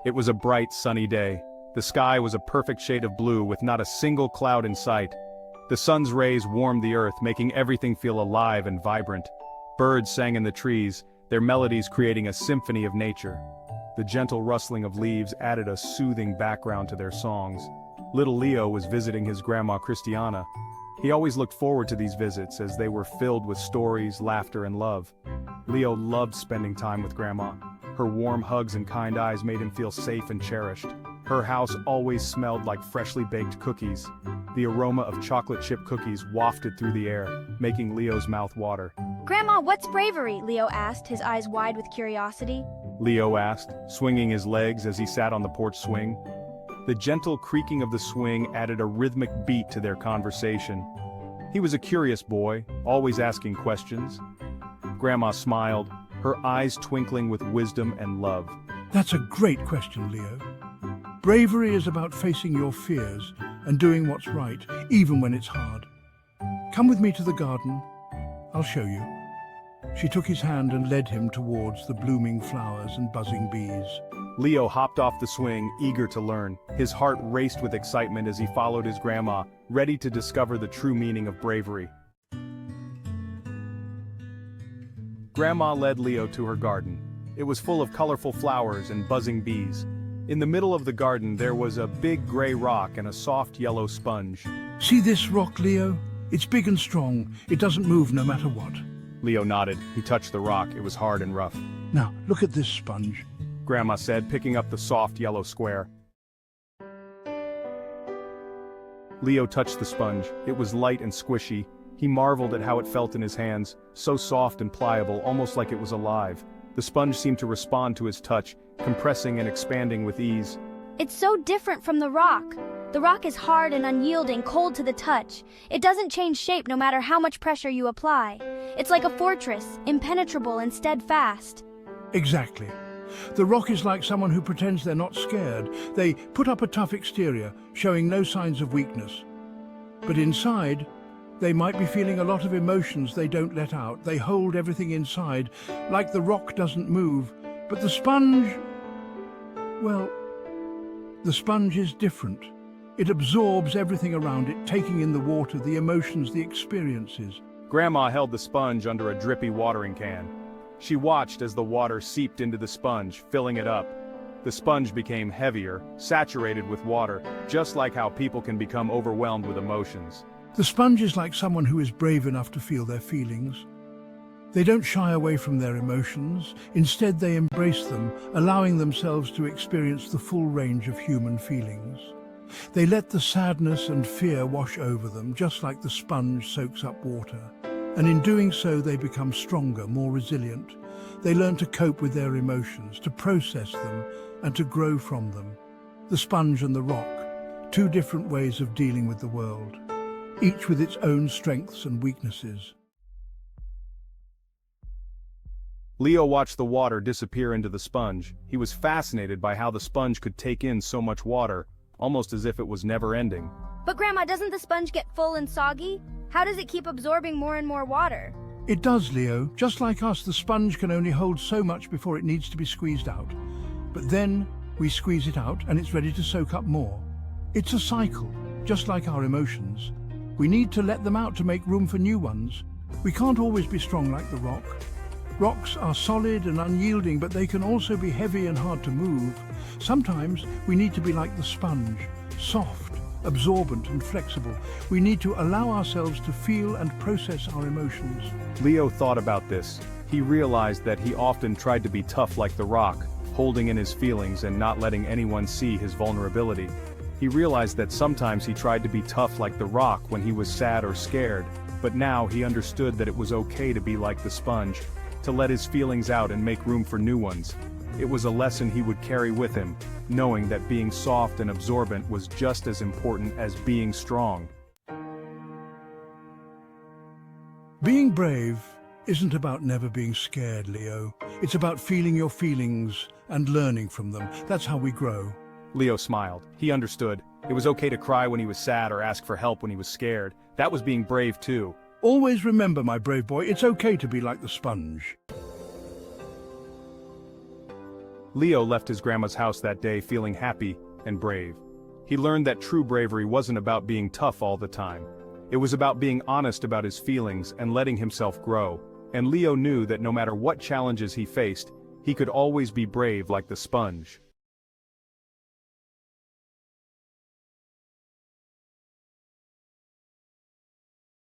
It was a bright, sunny day. The sky was a perfect shade of blue with not a single cloud in sight. The sun's rays warmed the earth, making everything feel alive and vibrant. Birds sang in the trees, their melodies creating a symphony of nature. The gentle rustling of leaves added a soothing background to their songs. Little Leo was visiting his grandma Christiana. He always looked forward to these visits as they were filled with stories, laughter, and love. Leo loved spending time with Grandma. Her warm hugs and kind eyes made him feel safe and cherished. Her house always smelled like freshly baked cookies. The aroma of chocolate chip cookies wafted through the air, making Leo's mouth water. "Grandma, what's bravery?" Leo asked, his eyes wide with curiosity. Leo asked, swinging his legs as he sat on the porch swing. The gentle creaking of the swing added a rhythmic beat to their conversation. He was a curious boy, always asking questions. Grandma smiled, her eyes twinkling with wisdom and love. That's a great question, Leo. Bravery is about facing your fears and doing what's right, even when it's hard. Come with me to the garden. I'll show you. She took his hand and led him towards the blooming flowers and buzzing bees. Leo hopped off the swing, eager to learn. His heart raced with excitement as he followed his grandma, ready to discover the true meaning of bravery. Grandma led Leo to her garden. It was full of colorful flowers and buzzing bees. In the middle of the garden there was a big gray rock and a soft yellow sponge. See this rock, Leo? It's big and strong. It doesn't move no matter what. Leo nodded. He touched the rock. It was hard and rough. Now, look at this sponge. Grandma said, picking up the soft yellow square. Leo touched the sponge. It was light and squishy. He marveled at how it felt in his hands, so soft and pliable, almost like it was alive. The sponge seemed to respond to his touch, compressing and expanding with ease. "It's so different from the rock. The rock is hard and unyielding, cold to the touch. It doesn't change shape no matter how much pressure you apply. It's like a fortress, impenetrable and steadfast." Exactly. The rock is like someone who pretends they're not scared. They put up a tough exterior, showing no signs of weakness. But inside, they might be feeling a lot of emotions they don't let out. They hold everything inside, like the rock doesn't move. But the sponge, well, the sponge is different. It absorbs everything around it, taking in the water, the emotions, the experiences. Grandma held the sponge under a drippy watering can. She watched as the water seeped into the sponge, filling it up. The sponge became heavier, saturated with water, just like how people can become overwhelmed with emotions. The sponge is like someone who is brave enough to feel their feelings. They don't shy away from their emotions. Instead, they embrace them, allowing themselves to experience the full range of human feelings. They let the sadness and fear wash over them, just like the sponge soaks up water. And in doing so, they become stronger, more resilient. They learn to cope with their emotions, to process them, and to grow from them. The sponge and the rock, two different ways of dealing with the world, each with its own strengths and weaknesses. Leo watched the water disappear into the sponge. He was fascinated by how the sponge could take in so much water, almost as if it was never ending. "But Grandma, doesn't the sponge get full and soggy? How does it keep absorbing more and more water?" It does, Leo. Just like us, the sponge can only hold so much before it needs to be squeezed out. But then we squeeze it out and it's ready to soak up more. It's a cycle, just like our emotions. We need to let them out to make room for new ones. We can't always be strong like the rock. Rocks are solid and unyielding, but they can also be heavy and hard to move. Sometimes we need to be like the sponge, soft, absorbent and flexible. We need to allow ourselves to feel and process our emotions. Leo thought about this. He realized that he often tried to be tough like the rock, holding in his feelings and not letting anyone see his vulnerability. He realized that sometimes he tried to be tough like the rock when he was sad or scared, but now he understood that it was okay to be like the sponge, to let his feelings out and make room for new ones. It was a lesson he would carry with him, knowing that being soft and absorbent was just as important as being strong. Being brave isn't about never being scared, Leo. It's about feeling your feelings and learning from them. That's how we grow. Leo smiled. He understood. It was okay to cry when he was sad or ask for help when he was scared. That was being brave too. Always remember, my brave boy, it's okay to be like the sponge. Leo left his grandma's house that day feeling happy and brave. He learned that true bravery wasn't about being tough all the time. It was about being honest about his feelings and letting himself grow. And Leo knew that no matter what challenges he faced, he could always be brave like the sponge.